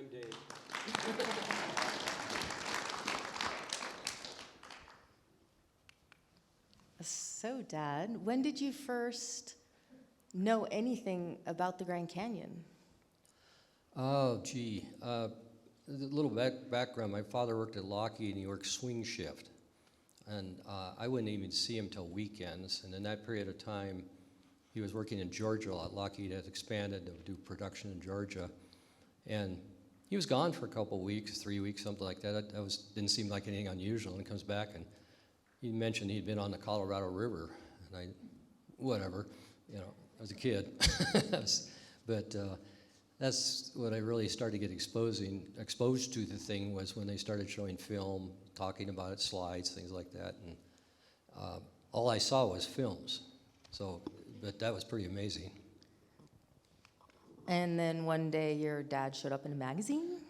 I'm Dave. So, Dad, when did you first know anything about the Grand Canyon? Oh, gee. A little background. My father worked at Lockheed, and he worked swing shift. And I wouldn't even see him till weekends. And in that period of time, he was working in Georgia a lot. Lockheed had expanded to do production in Georgia. And he was gone for a couple weeks, 3 weeks, something like that. Didn't seem like anything unusual. And he comes back, and he mentioned he'd been on the Colorado River. And whatever, I was a kid. But that's what I really started to get exposed to the thing was when they started showing film, talking about it, slides, things like that. And all I saw was films. But that was pretty amazing. And then one day your dad showed up in a magazine?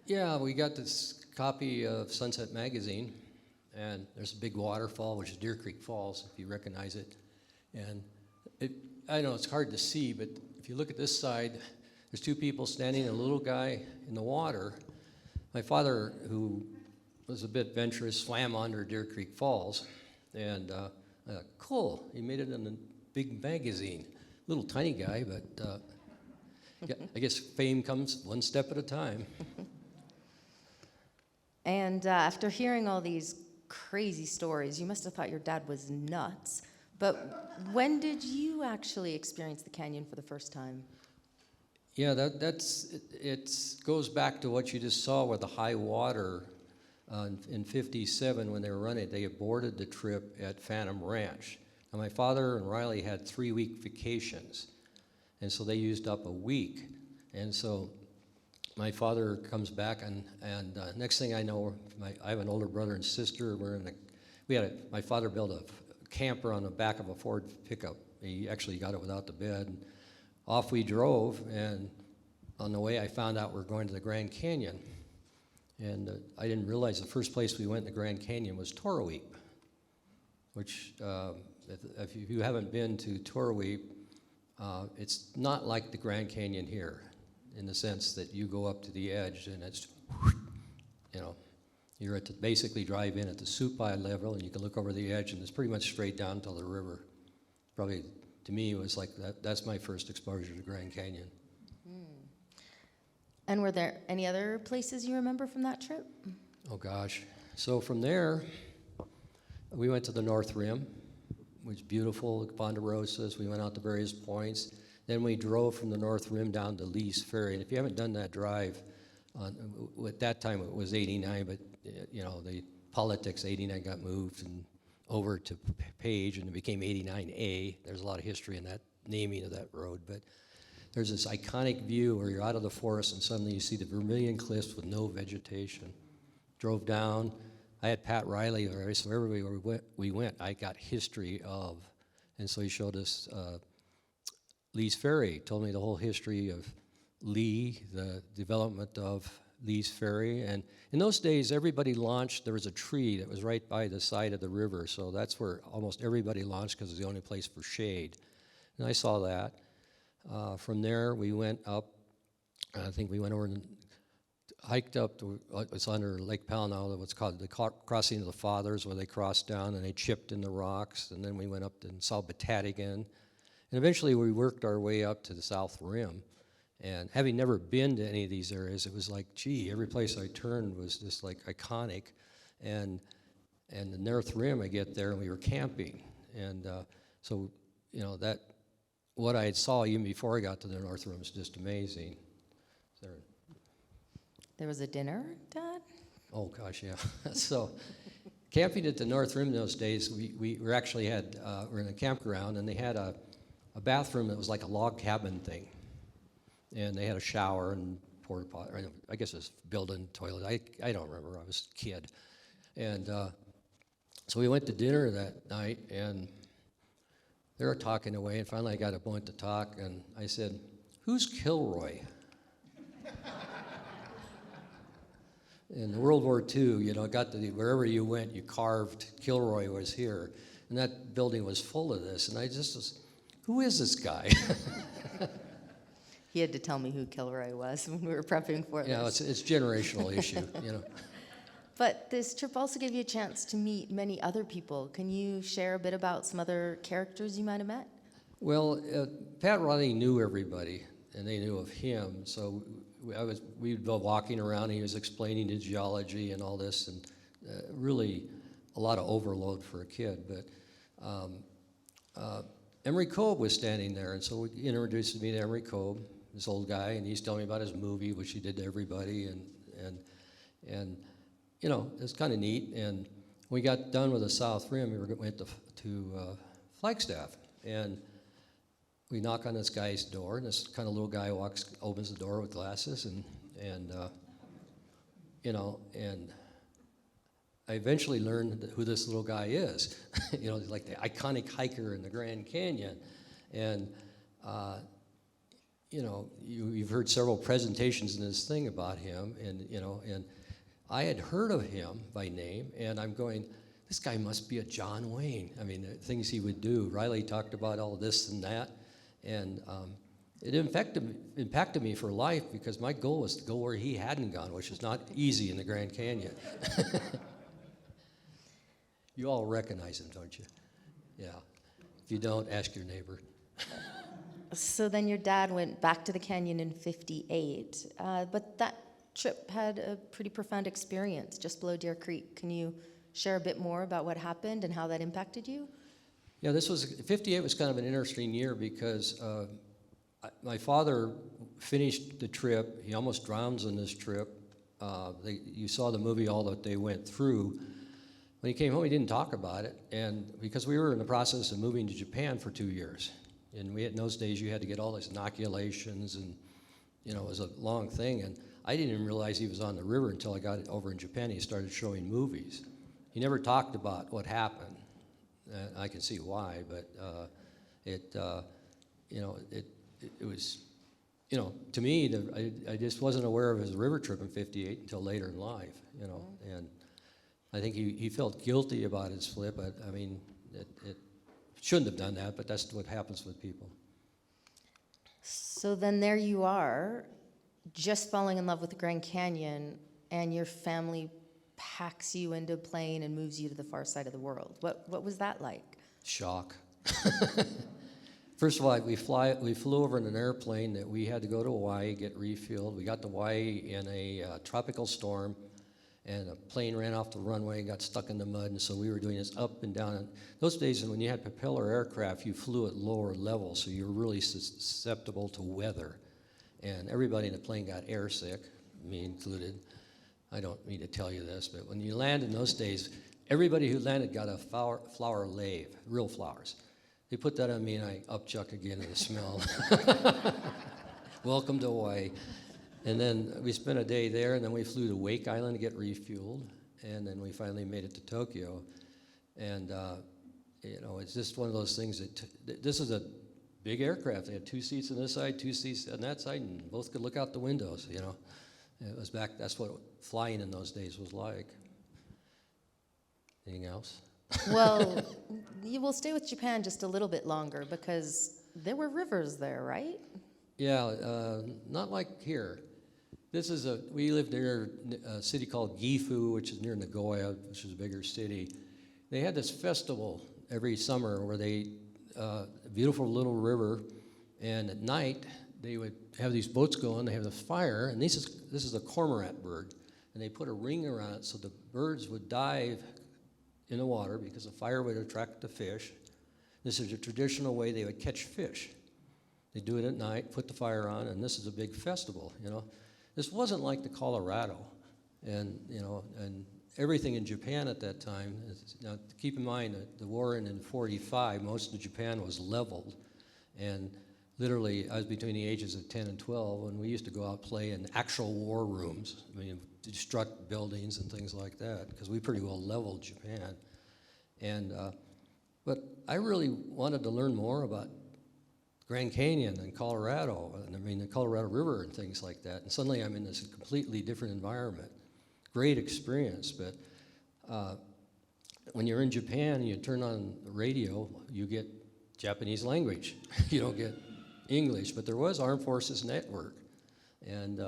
Yeah, we got this copy of Sunset Magazine, and there's a big waterfall, which is Deer Creek Falls, if you recognize it. And I know it's hard to see, but if you look at this side, there's two people standing and a little guy in the water. My father, who was a bit venturous, swam under Deer Creek Falls, and I thought, cool, he made it in a big magazine. Little tiny guy, but yeah, I guess fame comes one step at a time. And after hearing all these crazy stories, you must have thought your dad was nuts. But when did you actually experience the canyon for the first time? Yeah, it goes back to what you just saw with the high water in '57 when they were running. They aborted the trip at Phantom Ranch. Now, my father and Riley had 3-week vacations, and so they used up a week. And so my father comes back, and next thing I know, I have an older brother and sister. My father built a camper on the back of a Ford pickup. He actually got it without the bed. And off we drove, and on the way I found out we're going to the Grand Canyon. And I didn't realize the first place we went in the Grand Canyon was Toroweep, which if you haven't been to Toroweep, it's not like the Grand Canyon here in the sense that you go up to the edge and it's, you're basically drive in at the supine level and you can look over the edge and it's pretty much straight down to the river. Probably, to me, it was like that's my first exposure to Grand Canyon. And were there any other places you remember from that trip? Oh gosh. So from there, we went to the North Rim, which was beautiful, the Ponderosas. We went out to various points. Then we drove from the North Rim down to Lee's Ferry. And if you haven't done that drive, at that time it was 89, but the politics, 89 got moved and over to Page, and it became 89A. There's a lot of history in that naming of that road, but there's this iconic view where you're out of the forest and suddenly you see the Vermilion Cliffs with no vegetation. Drove down. I had Pat Riley there, so wherever we went, I got history of. And so he showed us Lee's Ferry, told me the whole history of Lee, the development of Lee's Ferry. And in those days, everybody launched, there was a tree that was right by the side of the river, so that's where almost everybody launched because it was the only place for shade. And I saw that. From there, we went up, I think we went over and hiked up to, it's under Lake Palnau, what's called the Crossing of the Fathers, where they crossed down and they chipped in the rocks, and then we went up and saw Batatigan. And eventually we worked our way up to the South Rim. And having never been to any of these areas, it was like, gee, every place I turned was just like iconic. And the North Rim, I get there and we were camping. And so, that, what I had saw even before I got to the North Rim was just amazing. There was a dinner, Dad? Oh gosh, yeah. So camping at the North Rim those days, we were actually we're in a campground and they had a bathroom that was like a log cabin thing. And they had a shower and porta potty, I guess it was built-in toilet. I don't remember, I was a kid. And so we went to dinner that night and they were talking away, and finally I got a moment to talk, and I said, "Who's Kilroy?" In World War II, got to wherever you went, you carved Kilroy was here, and that building was full of this, and I just was, who is this guy? He had to tell me who Kilroy was when we were prepping for this. It's a generational issue, But this trip also gave you a chance to meet many other people. Can you share a bit about some other characters you might have met? Well, Pat Rodney knew everybody, and they knew of him. So we'd go walking around, and he was explaining the geology and all this, and really a lot of overload for a kid. But Emery Cobb was standing there, and so he introduced me to Emery Cobb, this old guy, and he's telling me about his movie, which he did to everybody, and it's kind of neat. And when we got done with the South Rim, we went to Flagstaff, and we knock on this guy's door, and this kind of little guy opens the door with glasses, and I eventually learned who this little guy is. Like the iconic hiker in the Grand Canyon, and you've heard several presentations in this thing about him, and I had heard of him by name, and I'm going, this guy must be a John Wayne. I mean, the things he would do. Riley talked about all this and that, and it impacted me for life, because my goal was to go where he hadn't gone, which is not easy in the Grand Canyon. You all recognize him, don't you? Yeah. If you don't, ask your neighbor. So then your dad went back to the canyon in '58, but that trip had a pretty profound experience just below Deer Creek. Can you share a bit more about what happened and how that impacted you? Yeah, '58 was kind of an interesting year, because my father finished the trip. He almost drowns on this trip. You saw the movie, all that they went through. When he came home, he didn't talk about it, and because we were in the process of moving to Japan for 2 years, and in those days you had to get all these inoculations, and it was a long thing, and I didn't even realize he was on the river until I got over in Japan. He started showing movies. He never talked about what happened. I can see why, but it was, to me, I just wasn't aware of his river trip in '58 until later in life, and I think he felt guilty about his flip. But I mean, it shouldn't have done that, but that's what happens with people. So then there you are, just falling in love with the Grand Canyon, and your family packs you into a plane and moves you to the far side of the world. What was that like? Shock. First of all, we flew over in an airplane that we had to go to Hawaii, get refueled. We got to Hawaii in a tropical storm, and a plane ran off the runway and got stuck in the mud, and so we were doing this up and down. And those days, when you had propeller aircraft, you flew at lower levels, so you were really susceptible to weather. And everybody in the plane got airsick, me included. I don't mean to tell you this, but when you land in those days, everybody who landed got a flower lave, real flowers. They put that on me, and I upchuck again in the smell. Welcome to Hawaii. And then we spent a day there, and then we flew to Wake Island to get refueled, and then we finally made it to Tokyo. And it's just one of those things that this is a big aircraft. They had 2 seats on this side, 2 seats on that side, and both could look out the windows. It was back. That's what flying in those days was like. Anything else? Well, you will stay with Japan just a little bit longer, because there were rivers there, right? Yeah, not like here. We lived near a city called Gifu, which is near Nagoya, which is a bigger city. They had this festival every summer where a beautiful little river, and at night they would have these boats going. They have this fire, and this is a cormorant bird, and they put a ring around it so the birds would dive in the water because the fire would attract the fish. This is a traditional way they would catch fish. They do it at night, put the fire on, and this is a big festival. This wasn't like the Colorado, and everything in Japan at that time. Now, keep in mind that the war in '45, most of Japan was leveled, and literally, I was between the ages of 10 and 12, and we used to go out and play in actual war rooms. I mean, destruct buildings and things like that, because we pretty well leveled Japan. But I really wanted to learn more about Grand Canyon and Colorado, and the Colorado River and things like that. And suddenly I'm in this completely different environment. Great experience, but when you're in Japan and you turn on the radio, you get Japanese language. You don't get English, but there was Armed Forces Network. And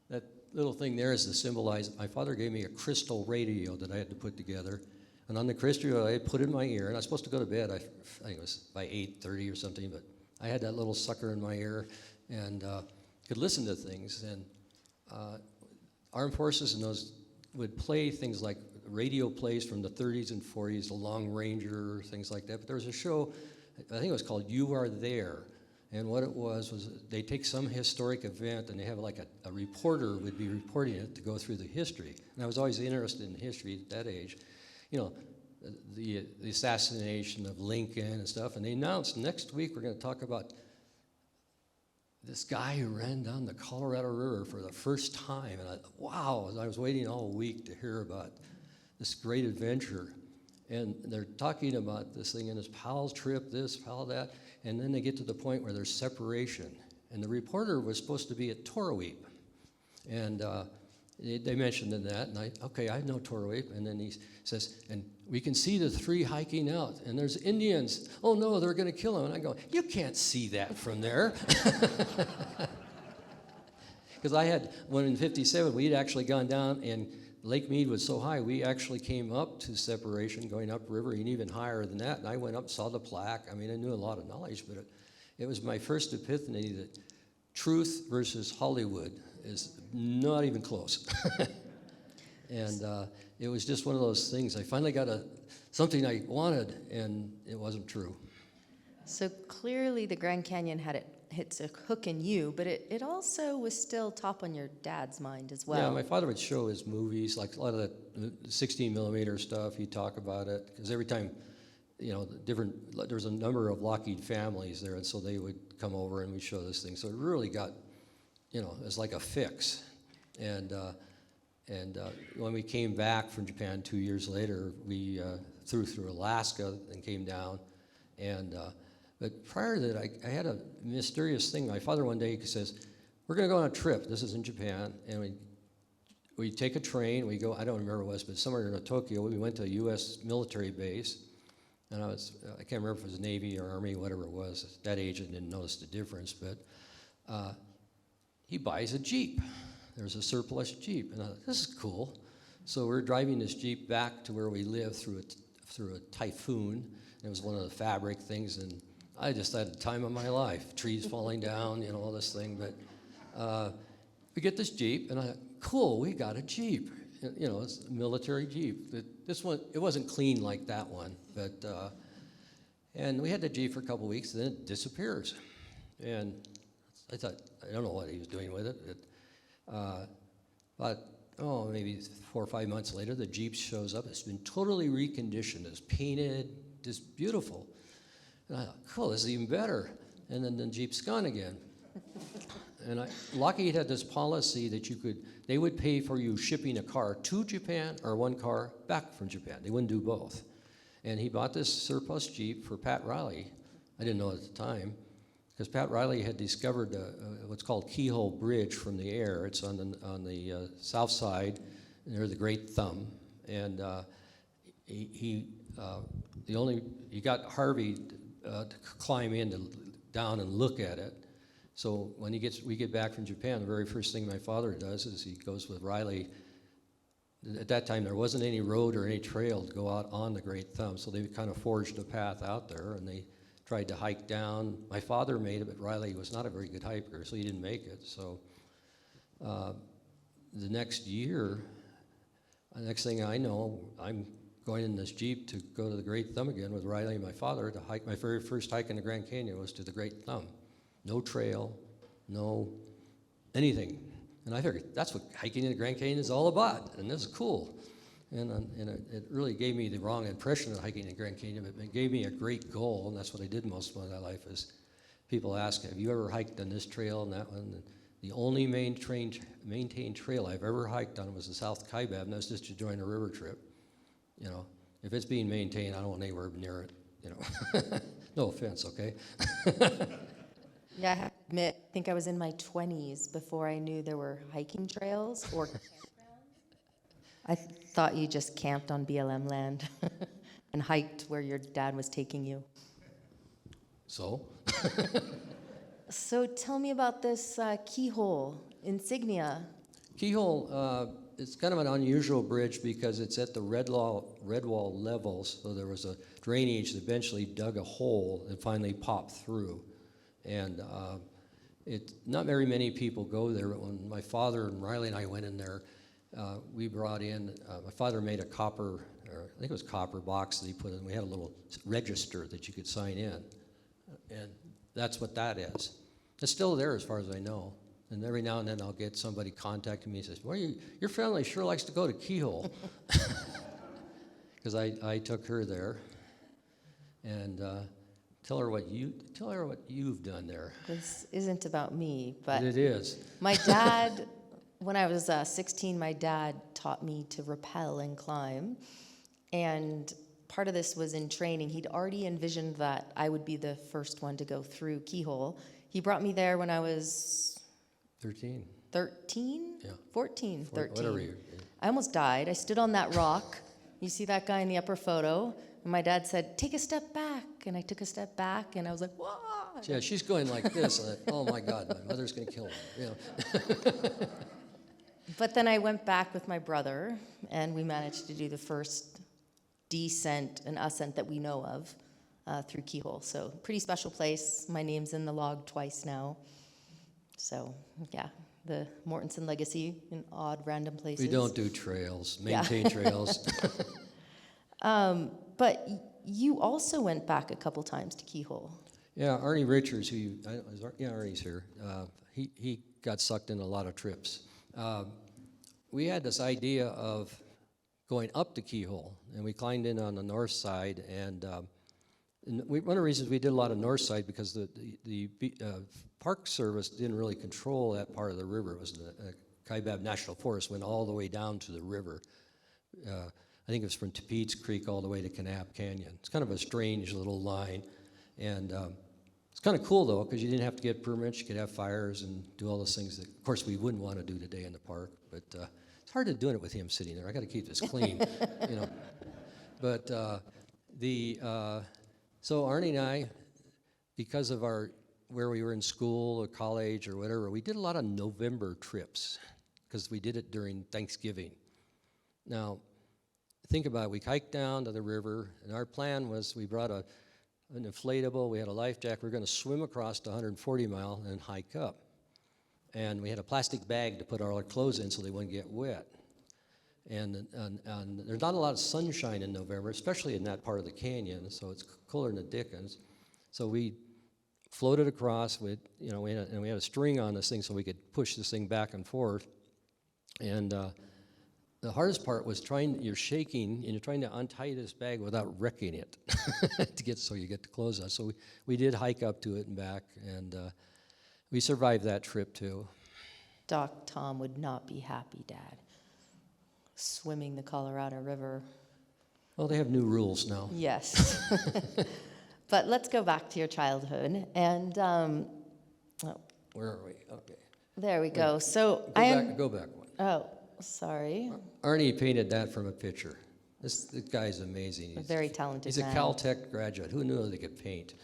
that little thing there is to symbolize, my father gave me a crystal radio that I had to put together. And on the crystal, I put it in my ear, and I was supposed to go to bed, I think it was by 8:30 or something, but I had that little sucker in my ear and could listen to things. And Armed Forces and those would play things like radio plays from the 30s and 40s, the Long Ranger, things like that. But there was a show, I think it was called You Are There. And what it was they take some historic event and they have like a reporter would be reporting it to go through the history. And I was always interested in history at that age. You know, the assassination of Lincoln and stuff. And they announced next week we're going to talk about this guy who ran down the Colorado River for the first time. And wow, I was waiting all week to hear about this great adventure. And they're talking about this thing in his pal trip, this, pal that. And then they get to the point where there's separation. And the reporter was supposed to be at Torreweep. And they mentioned in that, and I know Torreweep. And then he says, and we can see the three hiking out, and there's Indians. Oh no, they're going to kill them. And I go, you can't see that from there. Because when in 57, we'd actually gone down, and Lake Mead was so high, we actually came up to separation, going upriver, and even higher than that. And I went up, saw the plaque. I mean, I knew a lot of knowledge, but it was my first epiphany that truth versus Hollywood is not even close. And it was just one of those things. I finally got something I wanted, and it wasn't true. So clearly the Grand Canyon hits a hook in you, but it also was still top on your dad's mind as well. Yeah, my father would show his movies, like a lot of that 16 millimeter stuff. He'd talk about it, because every time, you know, there was a number of Lockheed families there, and so they would come over and we'd show this thing. So it really got, you know, it was like a fix. And when we came back from Japan 2 years later, we through Alaska and came down. And but prior to that, I had a mysterious thing. My father one day says, "We're going to go on a trip." This is in Japan, and we take a train. We go. I don't remember what it was, but somewhere in Tokyo. We went to a U.S. military base, and I can't remember if it was Navy or Army, whatever it was. At that age, I didn't notice the difference. But he buys a Jeep. There's a surplus Jeep, and I thought, this is cool. So we're driving this Jeep back to where we live through a typhoon. It was one of the fabric things, and I just had the time of my life. Trees falling down, you know, all this thing. But we get this Jeep, and I thought, cool, we got a Jeep. You know, it's a military Jeep. This one, it wasn't clean like that one, but and we had the Jeep for a couple of weeks, and then it disappears. And I thought, I don't know what he was doing with it. But maybe 4 or 5 months later, the Jeep shows up. It's been totally reconditioned. It's painted, just beautiful. And I thought, cool, this is even better. And then the Jeep's gone again. And Lockheed had this policy that they would pay for you shipping a car to Japan or one car back from Japan. They wouldn't do both. And he bought this surplus Jeep for Pat Riley. I didn't know at the time, because Pat Riley had discovered what's called Keyhole Bridge from the air. It's on the south side near the Great Thumb, and he got Harvey to climb down and look at it. So when we get back from Japan, the very first thing my father does is he goes with Riley. At that time, there wasn't any road or any trail to go out on the Great Thumb, so they kind of forged a path out there, and they tried to hike down. My father made it, but Riley was not a very good hiker, so he didn't make it. So the next year, the next thing I know, I'm going in this Jeep to go to the Great Thumb again with Riley and my father to hike. My very first hike in the Grand Canyon was to the Great Thumb. No trail, no anything. And I figured that's what hiking in the Grand Canyon is all about, and this is cool. And it really gave me the wrong impression of hiking in the Grand Canyon, but it gave me a great goal, and that's what I did most of my life. Is people ask, have you ever hiked on this trail and that one? And the only maintained trail I've ever hiked on was the South Kaibab, and that's just to join a river trip. You know, if it's being maintained, I don't want anywhere near it. You know, no offense, okay? Yeah, I have to admit, I think I was in my 20s before I knew there were hiking trails or I thought you just camped on BLM land and hiked where your dad was taking you. So? So tell me about this keyhole insignia. Keyhole, it's kind of an unusual bridge because it's at the red wall levels, so there was a drainage that eventually dug a hole and finally popped through. And not very many people go there, but when my father and Riley and I went in there, we brought in, my father made a copper, or I think it was copper box that he put in. We had a little register that you could sign in, and that's what that is. It's still there as far as I know. And every now and then I'll get somebody contacting me and says, well, your family sure likes to go to Keyhole. Because I took her there. And tell her what you've done there. This isn't about me, but it is. My dad, when I was 16, my dad taught me to rappel and climb. And part of this was in training. He'd already envisioned that I would be the first one to go through Keyhole. He brought me there when I was 13? Yeah. 14, 13. Whatever you. I almost died. I stood on that rock. You see that guy in the upper photo? And my dad said, take a step back. And I took a step back, and I was like, whoa. Yeah, she's going like this. Oh, my God, my mother's going to kill her. Yeah. But then I went back with my brother, and we managed to do the first descent and ascent that we know of through Keyhole. So pretty special place. My name's in the log twice now. So, yeah, the Mortenson legacy in odd, random places. We don't do trails, maintain trails. But you also went back a couple times to Keyhole. Yeah, Arnie Richards, Arnie's here. He got sucked in a lot of trips. We had this idea of going up the Keyhole, and we climbed in on the north side, and one of the reasons we did a lot of north side because the Park Service didn't really control that part of the river. It was the Kaibab National Forest went all the way down to the river. I think it was from Tapeats Creek all the way to Kanab Canyon. It's kind of a strange little line, and it's kind of cool though because you didn't have to get permits. You could have fires and do all those things that, of course, we wouldn't want to do today in the park. But it's hard to do it with him sitting there. I got to keep this clean, you know. But so Arnie and I, because of where we were in school or college or whatever, we did a lot of November trips because we did it during Thanksgiving. Now, think about it. We hiked down to the river, and our plan was we brought an inflatable, we had a life jacket, we were going to swim across the 140 mile and hike up. And we had a plastic bag to put all our clothes in so they wouldn't get wet. And there's not a lot of sunshine in November, especially in that part of the canyon, so it's cooler than the dickens. So we floated across with, we had a string on this thing so we could push this thing back and forth. And the hardest part was you're shaking and you're trying to untie this bag without wrecking it so you get the clothes on. So we did hike up to it and back, and we survived that trip too. Doc Tom would not be happy, Dad. Swimming the Colorado River. Well, they have new rules now. Yes. But let's go back to your childhood. And where are we? Okay. There we go. So go back one. Oh, sorry. Arnie painted that from a picture. This guy's amazing. A very talented man. He's a man. Caltech graduate. Who knew they could paint?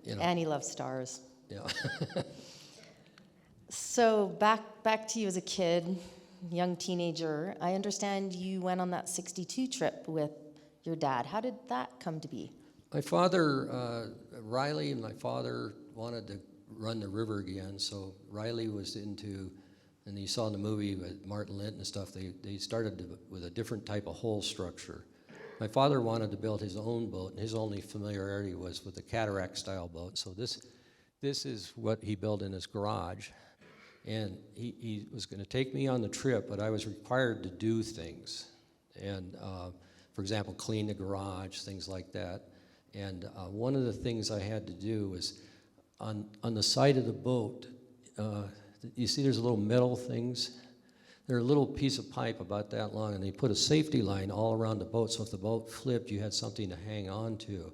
And he loves stars. Yeah. So back to you as a kid, young teenager. I understand you went on that 62 trip with your dad. How did that come to be? My father, Riley and my father wanted to run the river again, so Riley was into, and you saw in the movie with Martin Linton and stuff, they started with a different type of hull structure. My father wanted to build his own boat, and his only familiarity was with the cataract-style boat, so this is what he built in his garage. And he was going to take me on the trip, but I was required to do things. And, for example, clean the garage, things like that. And one of the things I had to do was on the side of the boat, you see there's little metal things? They're a little piece of pipe about that long, and they put a safety line all around the boat, so if the boat flipped, you had something to hang on to.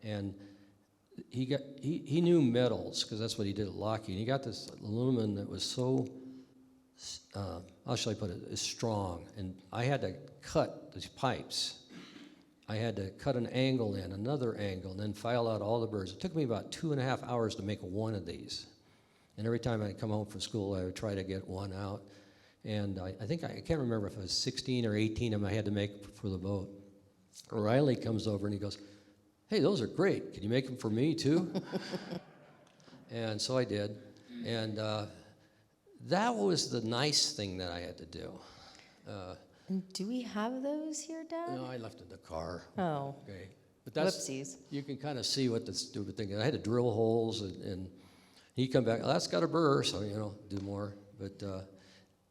And he knew metals, because that's what he did at Lockheed. And he got this aluminum that was so, how shall I put it, is strong. And I had to cut these pipes. I had to cut an angle in, another angle, and then file out all the burrs. It took me about 2.5 hours to make one of these. And every time I come home from school, I would try to get one out. And I can't remember if it was 16 or 18 of them I had to make for the boat. Riley comes over and he goes, "Hey, those are great. Can you make them for me too?" And so I did. And that was the nice thing that I had to do. And do we have those here, Dad? No, I left it in the car. Oh, Okay. But that's, whoopsies. you can kind of see what the stupid thing is. I had to drill holes, and he'd come back, "Oh, that's got a burr," so, do more. But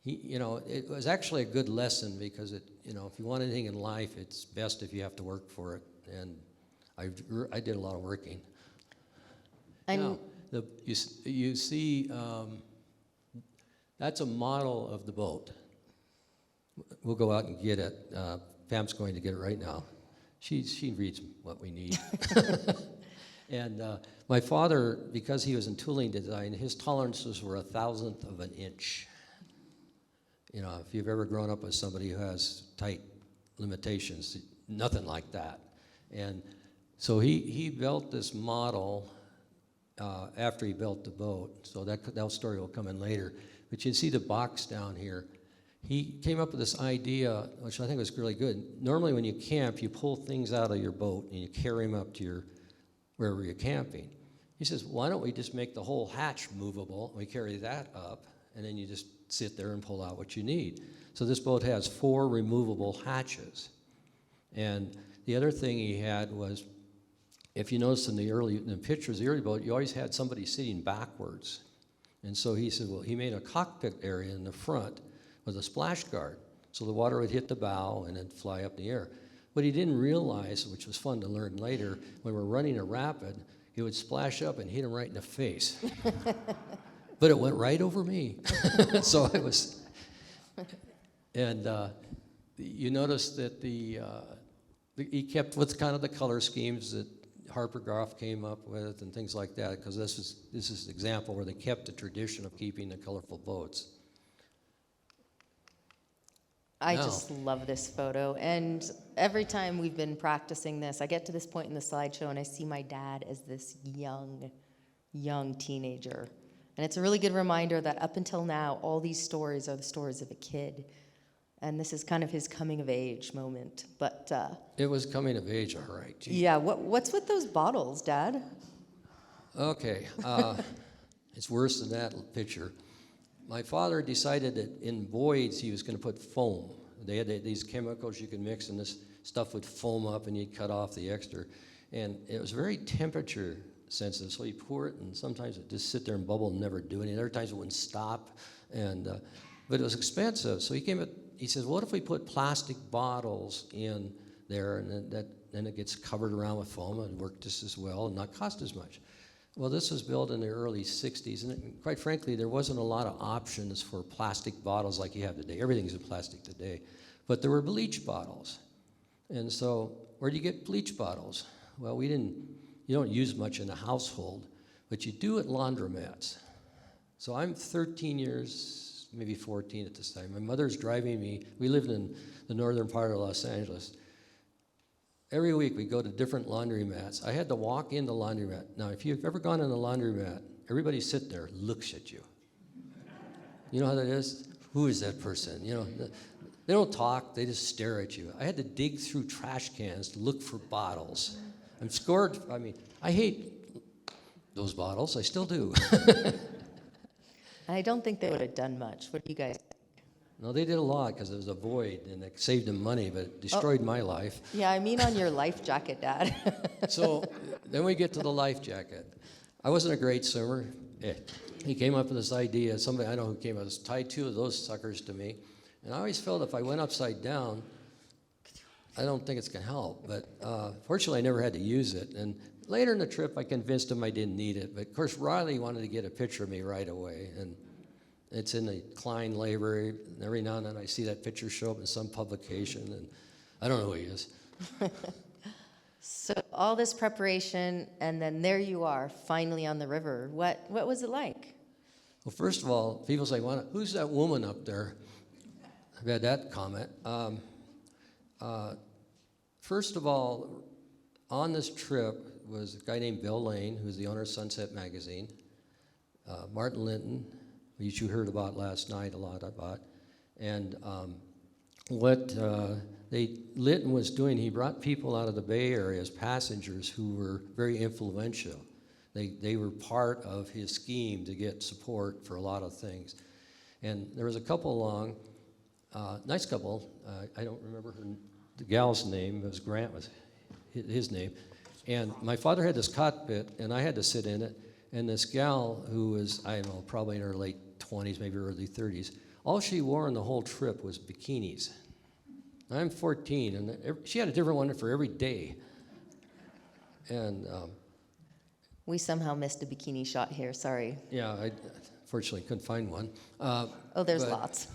it was actually a good lesson because if you want anything in life, it's best if you have to work for it. And I did a lot of working. Now, you see, that's a model of the boat. We'll go out and get it. Pam's going to get it right now. She reads what we need. And my father, because he was in tooling design, his tolerances were 1/1000th of an inch. If you've ever grown up with somebody who has tight limitations, nothing like that. And so he built this model after he built the boat. So that story will come in later. But you see the box down here. He came up with this idea, which I think was really good. Normally when you camp, you pull things out of your boat and you carry them up to wherever you're camping. He says, "Why don't we just make the whole hatch movable? We carry that up, and then you just sit there and pull out what you need." So this boat has 4 removable hatches. And the other thing he had was, if you notice in the pictures of the early boat, you always had somebody sitting backwards. And so he said, well, he made a cockpit area in the front with a splash guard. So the water would hit the bow and then fly up in the air. What he didn't realize, which was fun to learn later, when we're running a rapid, it would splash up and hit him right in the face. But it went right over me. So it was, and you notice that he kept with kind of the color schemes that Harper Groff came up with and things like that, because this is an example where they kept the tradition of keeping the colorful boats. I just love this photo. And every time we've been practicing this, I get to this point in the slideshow and I see my dad as this young teenager. And it's a really good reminder that up until now, all these stories are the stories of a kid. And this is kind of his coming of age moment. But it was coming of age, all right. Gee. Yeah, what's with those bottles, Dad? Okay, it's worse than that picture. My father decided that in voids he was going to put foam. They had these chemicals you could mix, and this stuff would foam up, and you'd cut off the extra. And it was very temperature sensitive, so you pour it, and sometimes it just sit there and bubble and never do anything. Other times it wouldn't stop, but it was expensive. So he says, "What if we put plastic bottles in there, and then it gets covered around with foam and work just as well and not cost as much?" Well, this was built in the early 60s, and quite frankly, there wasn't a lot of options for plastic bottles like you have today. Everything's in plastic today. But there were bleach bottles. And so where do you get bleach bottles? Well, you don't use much in the household, but you do at laundromats. So I'm 13 years, maybe 14 at this time. My mother's driving me. We lived in the northern part of Los Angeles. Every week we go to different laundromats. I had to walk in the laundromat. Now, if you've ever gone in a laundromat, everybody sit there, looks at you. You know how that is? Who is that person? They don't talk, they just stare at you. I had to dig through trash cans to look for bottles. I hate those bottles, I still do. I don't think they would have done much. What do you guys think? No, they did a lot because it was a void, and it saved them money, but it destroyed my life. Yeah, I mean on your life jacket, Dad. So then we get to the life jacket. I wasn't a great swimmer. He came up with this idea. Somebody I know who came up with tied 2 of those suckers to me. And I always felt if I went upside down, I don't think it's going to help. But fortunately, I never had to use it. And later in the trip, I convinced him I didn't need it. But of course, Riley wanted to get a picture of me right away. And it's in the Klein library. And every now and then I see that picture show up in some publication. And I don't know who he is. So all this preparation, and then there you are, finally on the river. What was it like? Well, first of all, people say, who's that woman up there? I've had that comment. First of all, on this trip was a guy named Bill Lane, who's the owner of Sunset Magazine. Martin Linton, which you heard about last night a lot about. And what Linton was doing, he brought people out of the Bay Area as passengers who were very influential. They were part of his scheme to get support for a lot of things. And there was a couple along, nice couple, I don't remember the gal's name, it was Grant was his name. And my father had this cockpit, and I had to sit in it, and this gal who was, I don't know, probably in her late 20s, maybe early 30s, all she wore on the whole trip was bikinis. I'm 14, and she had a different one for every day. And we somehow missed a bikini shot here, sorry. yeah, I fortunately couldn't find one. Oh, there's lots.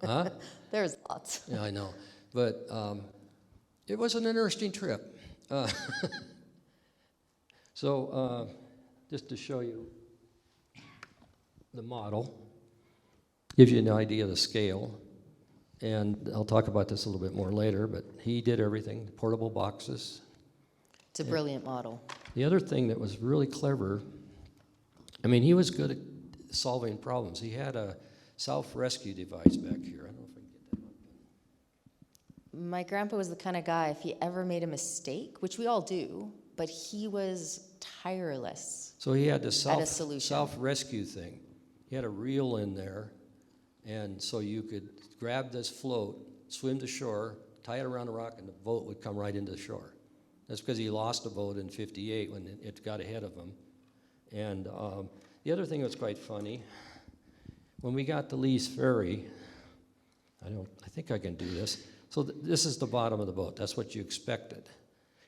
Huh? There's lots. Yeah, I know. But it was an interesting trip. So just to show you the model, gives you an idea of the scale. And I'll talk about this a little bit more later, but he did everything, portable boxes. It's a brilliant model. The other thing that was really clever, I mean, he was good at solving problems. He had a self-rescue device back here. I don't know if I can get that up. My grandpa was the kind of guy, if he ever made a mistake, which we all do, but he was tireless. So he had the At a solution. self-rescue thing. He had a reel in there, and so you could grab this float, swim to shore, tie it around a rock, and the boat would come right into the shore. That's because he lost a boat in '58 when it got ahead of him. And the other thing that was quite funny, when we got to Lee's Ferry, I think I can do this. So this is the bottom of the boat. That's what you expected.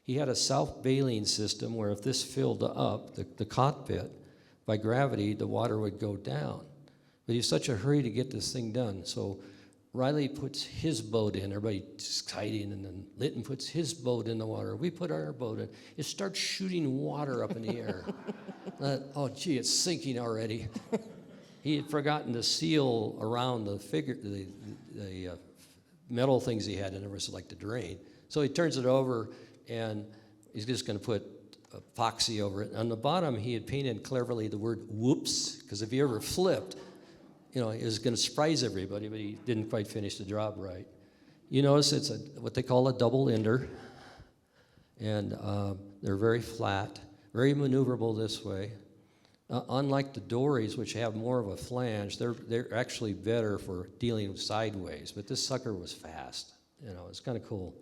He had a self-bailing system where if this filled up, the cockpit, by gravity, the water would go down. But he's such a hurry to get this thing done. So Riley puts his boat in, everybody's exciting, and then Linton puts his boat in the water. We put our boat in. It starts shooting water up in the air. Oh, gee, it's sinking already. He had forgotten to seal around the metal things he had in there, was like the drain. So he turns it over, and he's just going to put epoxy over it. On the bottom, he had painted cleverly the word whoops, because if he ever flipped, it was going to surprise everybody, but he didn't quite finish the job right. You notice it's what they call a double ender, and they're very flat, very maneuverable this way. Unlike the dories, which have more of a flange, they're actually better for dealing sideways, but this sucker was fast. It's kind of cool.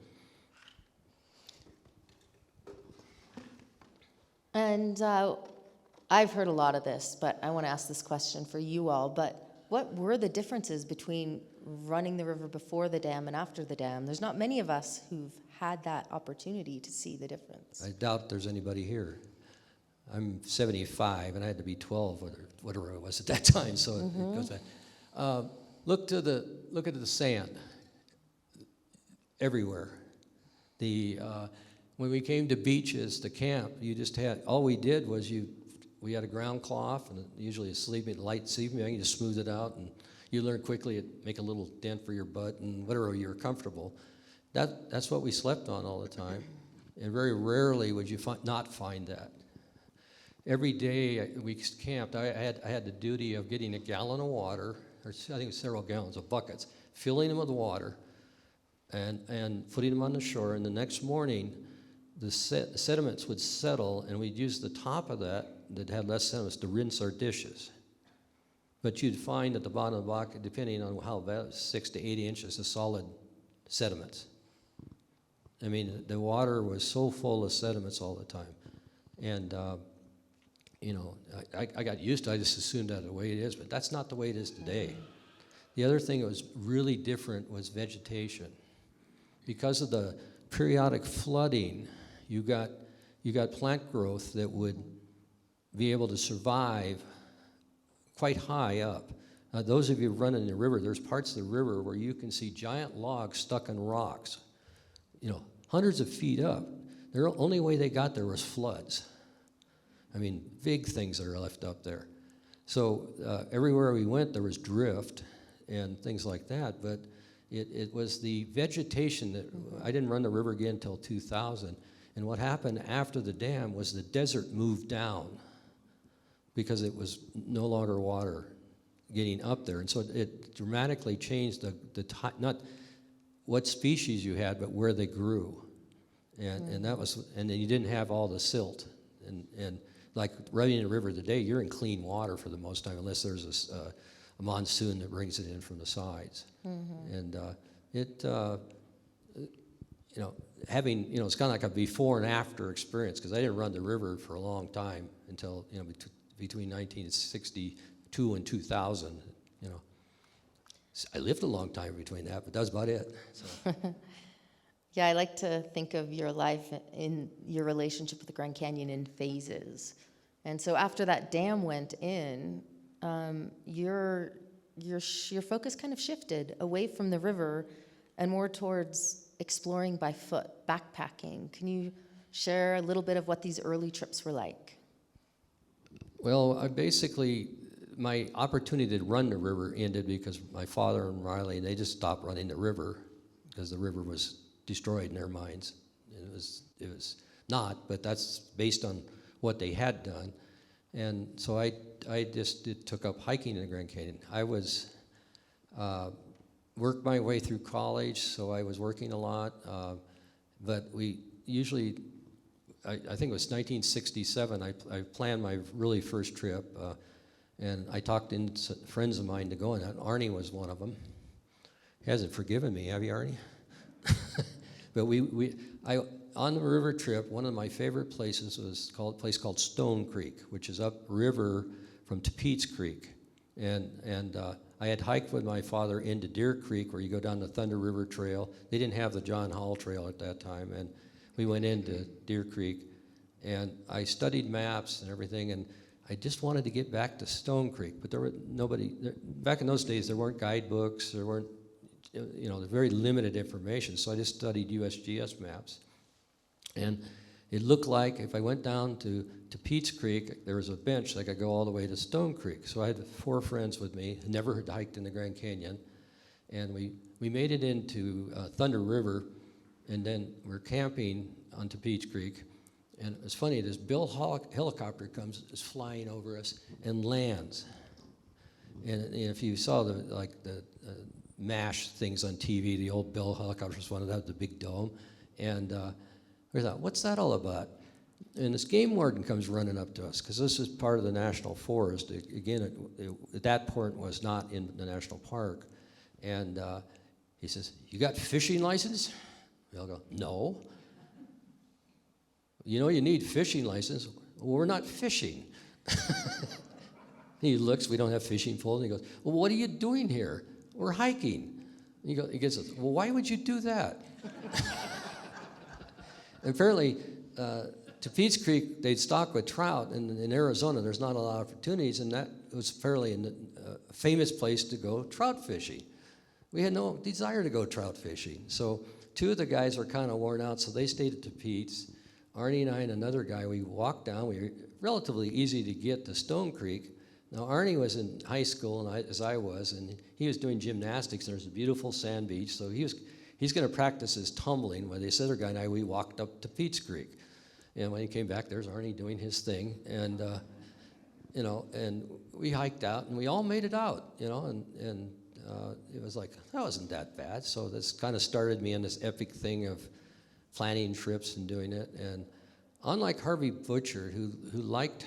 And I've heard a lot of this, but I want to ask this question for you all. But what were the differences between running the river before the dam and after the dam? There's not many of us who've had that opportunity to see the difference. I doubt there's anybody here. I'm 75, and I had to be 12, whatever it was at that time. So it goes back. Look at the sand everywhere. When we came to beaches, to camp, you just had, all we did was we had a ground cloth, and usually a light sleeping bag. You just smooth it out, and you learn quickly to make a little dent for your butt and whatever you're comfortable. That's what we slept on all the time, and very rarely would you not find that. Every day we camped, I had the duty of getting a gallon of water, or I think it was several gallons of buckets, filling them with water, and putting them on the shore. And the next morning, the sediments would settle, and we'd use the top of that had less sediments to rinse our dishes. But you'd find at the bottom of the bucket, depending on how bad, 6 to 8 inches of solid sediments. I mean, the water was so full of sediments all the time. And, I got used to it. I just assumed that's the way it is, but that's not the way it is today. The other thing that was really different was vegetation. Because of the periodic flooding, you got plant growth that would be able to survive quite high up. Those of you who run in the river, there's parts of the river where you can see giant logs stuck in rocks, hundreds of feet up. The only way they got there was floods. I mean, big things that are left up there. So everywhere we went, there was drift and things like that, but it was the vegetation that, I didn't run the river again until 2000, and what happened after the dam was the desert moved down. because it was no longer water getting up there. And so it dramatically changed not what species you had, but where they grew. And that was, and then you didn't have all the silt. And like running the river today, you're in clean water for the most time, unless there's a monsoon that brings it in from the sides. And having, it's kind of like a before and after experience, because I didn't run the river for a long time until, between 1962 and 2000, I lived a long time between that, but that was about it. So. Yeah, I like to think of your life in your relationship with the Grand Canyon in phases. And so after that dam went in, your focus kind of shifted away from the river and more towards exploring by foot, backpacking. Can you share a little bit of what these early trips were like? Well, my opportunity to run the river ended because my father and Riley, they just stopped running the river because the river was destroyed in their minds. It was not, but that's based on what they had done. And so I took up hiking in the Grand Canyon. I was worked my way through college, so I was working a lot. But we usually, I think it was 1967, I planned my really first trip. And I talked in friends of mine to go on that. Arnie was one of them. He hasn't forgiven me, have you, Arnie? But on the river trip, one of my favorite places was a place called Stone Creek, which is upriver from Tapeats Creek. And I had hiked with my father into Deer Creek, where you go down the Thunder River Trail. They didn't have the John Hall Trail at that time, and we went into Deer Creek. And I studied maps and everything, and I just wanted to get back to Stone Creek, but there were back in those days, there weren't guidebooks, there weren't, very limited information, so I just studied USGS maps. And it looked like if I went down to Pete's Creek, there was a bench that could go all the way to Stone Creek. So I had 4 friends with me who never had hiked in the Grand Canyon, and we made it into Thunder River, and then we're camping on Pete's Creek. And it's funny, this Bill helicopter is flying over us and lands. And if you saw the MASH things on TV, the old Bill helicopters wanted to have the big dome. And we thought, what's that all about? And this game warden comes running up to us, because this is part of the national forest. Again, at that point was not in the national park. And he says, "You got fishing license?" We all go, "No." "You need fishing license." "Well, we're not fishing." He looks, we don't have fishing poles, and he goes, "Well, what are you doing here?" "We're hiking." He gets, "Well, why would you do that?" And apparently, to Pete's Creek, they'd stock with trout, and in Arizona, there's not a lot of opportunities, and that was fairly a famous place to go trout fishing. We had no desire to go trout fishing. So 2 of the guys were kind of worn out, so they stayed at Pete's. Arnie and I and another guy, we walked down. We were relatively easy to get to Stone Creek. Now, Arnie was in high school, as I was, and he was doing gymnastics, and there's a beautiful sand beach, so he's going to practice his tumbling. While this other guy and I, we walked up to Pete's Creek. And when he came back, there's Arnie doing his thing, and and we hiked out, and we all made it out, and it was like, that wasn't that bad. So this kind of started me on this epic thing of planning trips and doing it. And unlike Harvey Butcher, who liked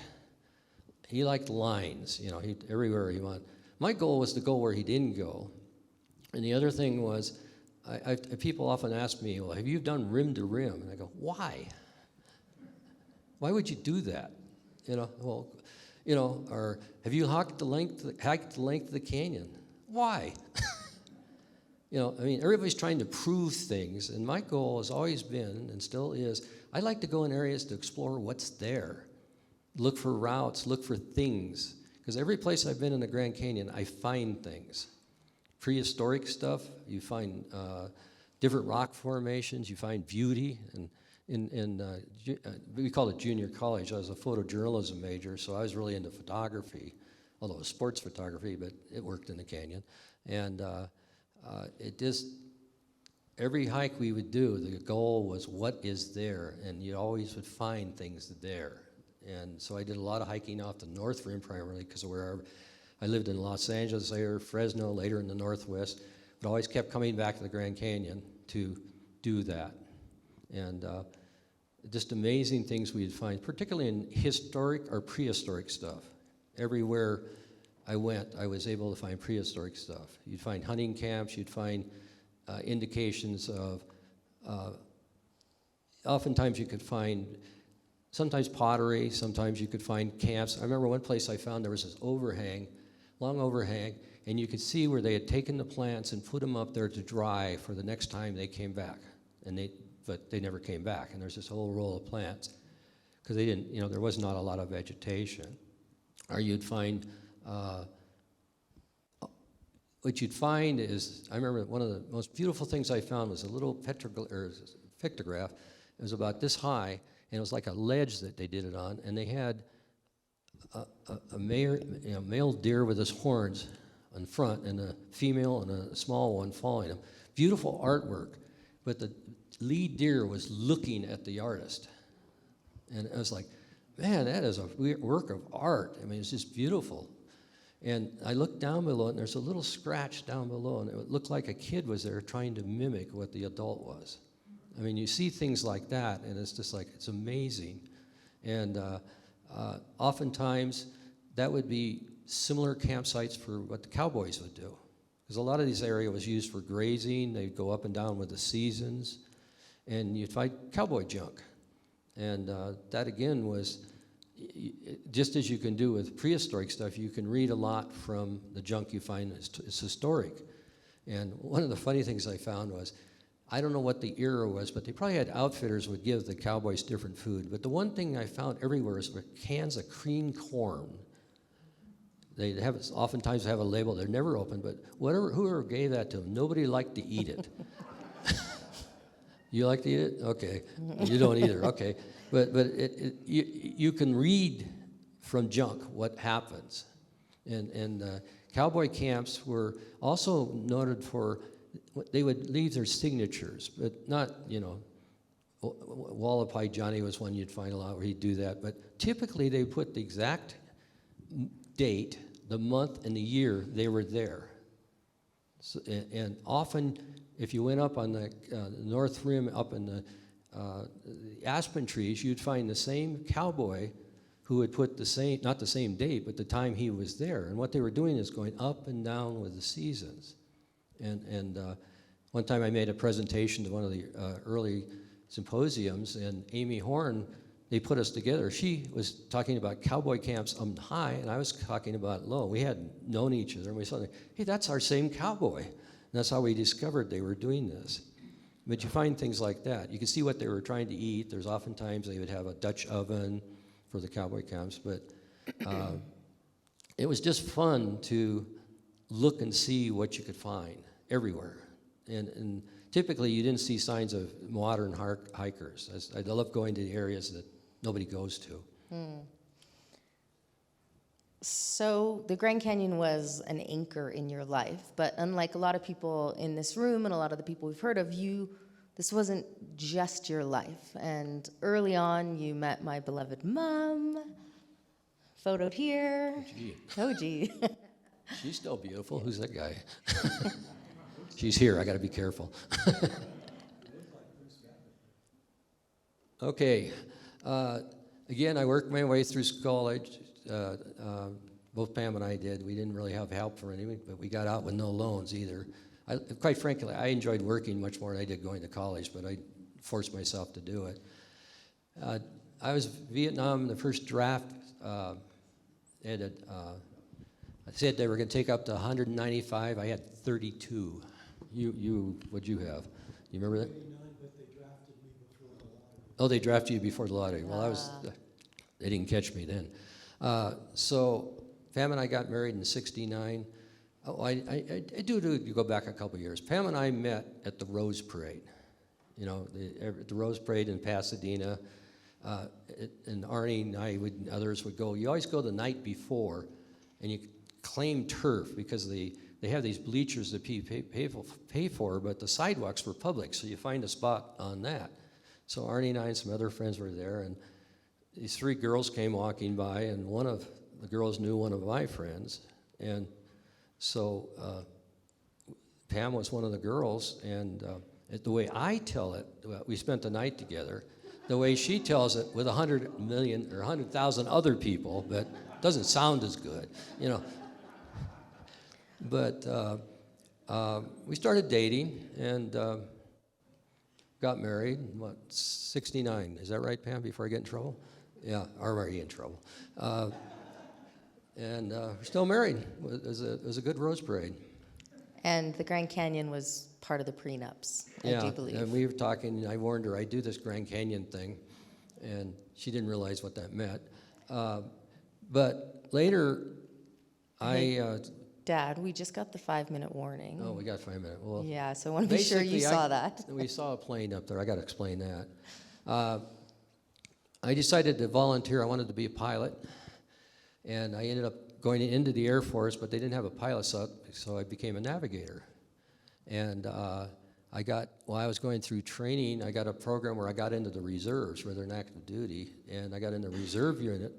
lines, everywhere he went. My goal was to go where he didn't go. And the other thing was, people often ask me, "Well, have you done rim to rim?" And I go, "Why? Why would you do that?" Or have you hiked the length of the canyon? Why? Everybody's trying to prove things, and my goal has always been, and still is, I like to go in areas to explore what's there. Look for routes, look for things. Because every place I've been in the Grand Canyon, I find things. Prehistoric stuff, you find different rock formations, you find beauty. And we called it junior college. I was a photojournalism major, so I was really into photography, although it was sports photography, but it worked in the canyon. And every hike we would do, the goal was what is there, and you always would find things there. And so I did a lot of hiking off the North Rim primarily because of where I lived in Los Angeles later, Fresno, later in the Northwest, but always kept coming back to the Grand Canyon to do that. And just amazing things we'd find, particularly in historic or prehistoric stuff. Everywhere I went, I was able to find prehistoric stuff. You'd find hunting camps, you'd find indications of, oftentimes you could find, sometimes pottery, sometimes you could find camps. I remember one place I found there was this overhang, long overhang, and you could see where they had taken the plants and put them up there to dry for the next time they came back. But they never came back, and there's this whole row of plants because they didn't, there was not a lot of vegetation. Or you'd find, what you'd find is, I remember one of the most beautiful things I found was a little pictograph. It was about this high, and it was like a ledge that they did it on, and they had a male deer with his horns in front, and a female and a small one following him. Beautiful artwork, but the lead deer was looking at the artist. And I was like, man, that is a work of art. I mean, it's just beautiful. And I looked down below, and there's a little scratch down below, and it looked like a kid was there trying to mimic what the adult was. I mean, you see things like that, and it's just like, it's amazing. And oftentimes, that would be similar campsites for what the cowboys would do. Because a lot of this area was used for grazing. They'd go up and down with the seasons, and you'd find cowboy junk. And that, again, was, just as you can do with prehistoric stuff, you can read a lot from the junk you find is historic. And one of the funny things I found was, I don't know what the era was, but they probably had outfitters would give the cowboys different food. But the one thing I found everywhere is cans of cream corn. They oftentimes have a label. They're never open, but whoever gave that to them, nobody liked to eat it. You like to eat it? Okay. You don't either. Okay. But you can read from junk what happens. And cowboy camps were also noted for, they would leave their signatures, but not, Wallapai Johnny was one you'd find a lot where he'd do that. But typically they put the exact date, the month, and the year they were there. So, and often, if you went up on the North Rim, up in the aspen trees, you'd find the same cowboy who would put the same, not the same date, but the time he was there. And what they were doing is going up and down with the seasons. And one time I made a presentation to one of the early symposiums, and Amy Horn, they put us together. She was talking about cowboy camps up high, and I was talking about low. We hadn't known each other, and we saw, hey, that's our same cowboy. And that's how we discovered they were doing this. But you find things like that. You can see what they were trying to eat. There's oftentimes they would have a Dutch oven for the cowboy camps, but it was just fun to look and see what you could find everywhere. And typically you didn't see signs of modern hikers. I love going to the areas that nobody goes to. So the Grand Canyon was an anchor in your life, but unlike a lot of people in this room and a lot of the people we've heard of, this wasn't just your life. And early on, you met my beloved mom, photoed here. Oh, gee. Oh, gee. She's still beautiful. Who's that guy? She's here. I got to be careful. Okay. Again, I worked my way through college. Both Pam and I did. We didn't really have help for anything, but we got out with no loans either. Quite frankly, I enjoyed working much more than I did going to college, but I forced myself to do it. I was Vietnam in the first draft. I said they were going to take up to 195. I had 32. What'd you have? You remember that? 89, but they drafted me before the lottery. Oh, they drafted you before the lottery. Well, they didn't catch me then. So Pam and I got married in '69. Oh, I do go back a couple years. Pam and I met at the Rose Parade. The Rose Parade in Pasadena. And Arnie and I others would go. You always go the night before, and you claim turf because they have these bleachers that people pay for, but the sidewalks were public, so you find a spot on that. So Arnie and I and some other friends were there, and these three girls came walking by, and one of the girls knew one of my friends, and so Pam was one of the girls, and the way I tell it, we spent the night together. The way she tells it with 100 million or 100,000 other people, but doesn't sound as good, you know. But we started dating and got married. What, 69? Is that right, Pam? Before I get in trouble? Yeah, I'm already in trouble. And we're still married. It was a good rose parade. And the Grand Canyon was part of the prenups, I do believe. And we were talking, I warned her, I do this Grand Canyon thing, and she didn't realize what that meant. But later, Dad, we just got the 5-minute warning. Oh, we got 5 minutes. Well, Yeah, so I want to be sure you saw that. We saw a plane up there. I got to explain that. I decided to volunteer. I wanted to be a pilot, and I ended up going into the Air Force, but they didn't have a pilot, so I became a navigator. And while I was going through training, I got a program where I got into the reserves, where they're in active duty, and I got in the reserve unit.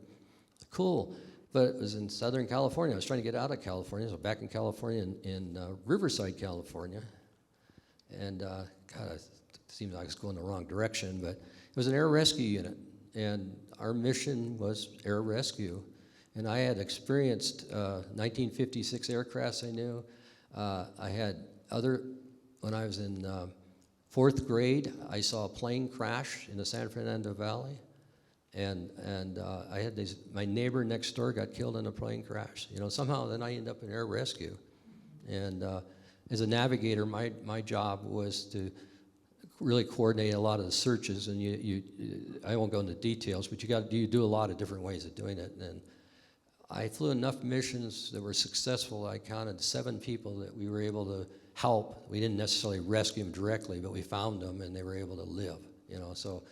Cool. But it was in Southern California. I was trying to get out of California, so back in California, in Riverside, California. And God, it seemed like I was going the wrong direction, but it was an air rescue unit, and our mission was air rescue. And I had experienced 1956 aircrafts I knew. I had when I was in 4th grade, I saw a plane crash in the San Fernando Valley. And I had my neighbor next door got killed in a plane crash. You know, somehow then I ended up in air rescue. And as a navigator, my job was to really coordinate a lot of the searches. And I won't go into details, but you do a lot of different ways of doing it. And I flew enough missions that were successful. I counted 7 people that we were able to help. We didn't necessarily rescue them directly, but we found them and they were able to live. You know, so.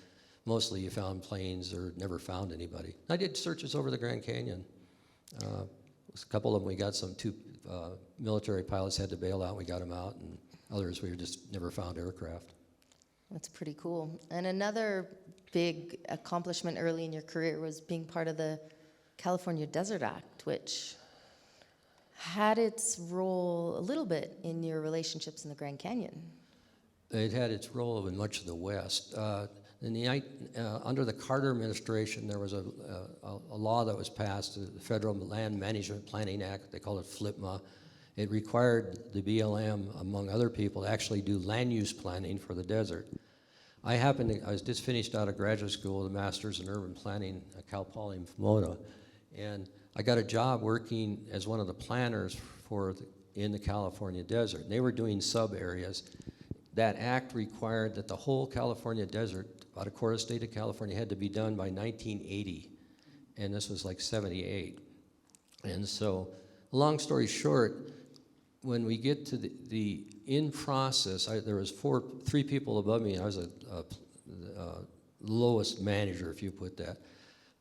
Mostly you found planes or never found anybody. I did searches over the Grand Canyon. A couple of them we got 2 military pilots had to bail out. We got them out, and others we just never found aircraft. That's pretty cool. And another big accomplishment early in your career was being part of the California Desert Act, which had its role a little bit in your relationships in the Grand Canyon. It had its role in much of the West. Under the Carter administration, there was a law that was passed, the Federal Land Management Planning Act. They call it FLPMA. It required the BLM, among other people, to actually do land use planning for the desert. I was just finished out of graduate school, the Master's in Urban Planning at Cal Poly in Pomona, and I got a job working as one of the planners in the California desert. And they were doing sub-areas. That act required that the whole California desert, about a quarter of the state of California, had to be done by 1980, and this was like 78. And so, long story short, when we get to the in process, there was 3 people above me, and I was a lowest manager, if you put that.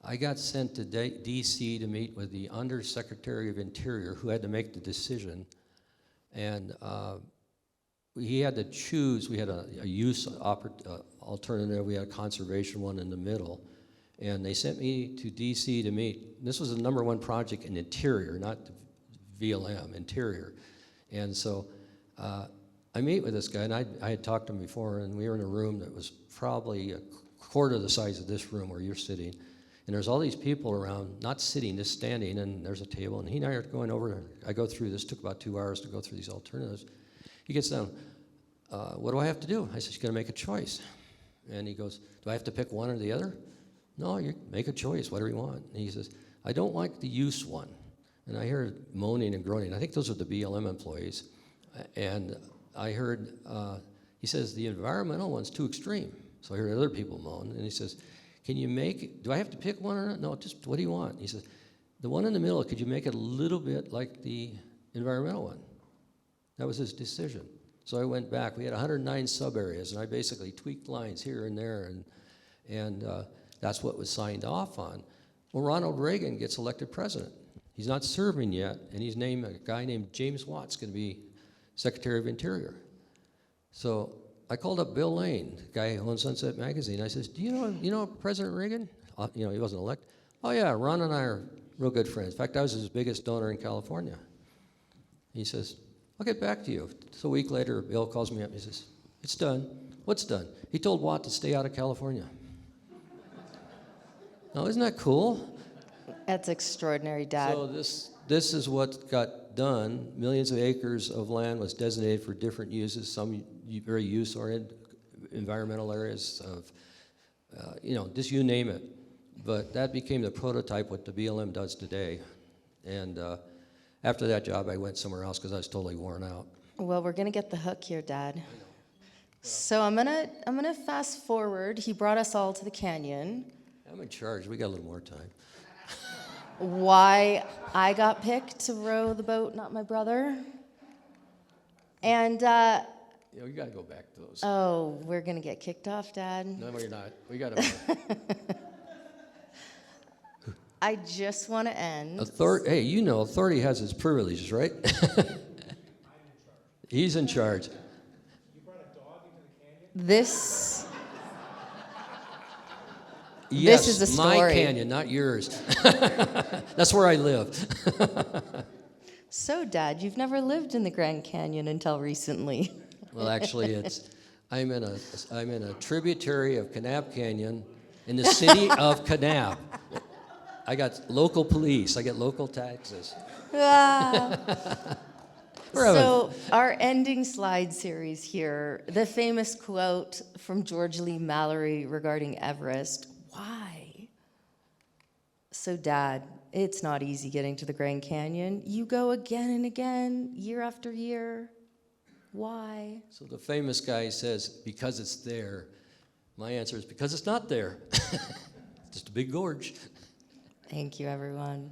I got sent to D.C. to meet with the Undersecretary of Interior, who had to make the decision, and he had to choose. We had a use alternative. We had a conservation one in the middle. And they sent me to D.C. to meet. This was the #1 project in Interior, not VLM, Interior. And so I meet with this guy, and I had talked to him before, and we were in a room that was probably a quarter the size of this room where you're sitting. And there's all these people around, not sitting, just standing, and there's a table. And he and I are going over. I go through this. Took about 2 hours to go through these alternatives. He gets down, what do I have to do? I said, you got to make a choice. And he goes, do I have to pick one or the other? No, you make a choice, whatever you want. And he says, I don't like the use one. And I heard moaning and groaning. I think those are the BLM employees. And I heard, he says, the environmental one's too extreme. So I heard other people moan. And he says, do I have to pick one or not? No, just what do you want? He says, the one in the middle, could you make it a little bit like the environmental one? That was his decision. So I went back. We had 109 sub-areas, and I basically tweaked lines here and there, and that's what was signed off on. Well, Ronald Reagan gets elected president. He's not serving yet, and a guy named James Watt's going to be Secretary of Interior. So I called up Bill Lane, the guy who owns Sunset Magazine. I says, do you know President Reagan? he wasn't elected. Oh yeah, Ron and I are real good friends. In fact, I was his biggest donor in California. He says, I'll get back to you. So a week later, Bill calls me up and he says, it's done. What's done? He told Watt to stay out of California. Now, isn't that cool? That's extraordinary, Dad. So this is what got done. Millions of acres of land was designated for different uses, some very use-oriented, environmental areas of, just you name it. But that became the prototype what the BLM does today. And after that job, I went somewhere else because I was totally worn out. Well, we're gonna get the hook here, Dad. So I'm gonna fast forward. He brought us all to the canyon. I'm in charge. We got a little more time. Why I got picked to row the boat, not my brother. And We got to go back to those. oh, we're gonna get kicked off, Dad. No, you're not. We got to. I just want to end. Hey, authority has its privileges, right? He's in charge. You brought a dog into the canyon? This Yes, is a my story. canyon, not yours. That's where I live. So, Dad, you've never lived in the Grand Canyon until recently. Well, actually, I'm in a tributary of Kanab Canyon in the city of Kanab. I got local police. I get local taxes. So, our ending slide series here, the famous quote from George Lee Mallory regarding Everest, why? So, Dad, it's not easy getting to the Grand Canyon. You go again and again, year after year. Why? So the famous guy says, because it's there. My answer is because it's not there. Just a big gorge. Thank you, everyone.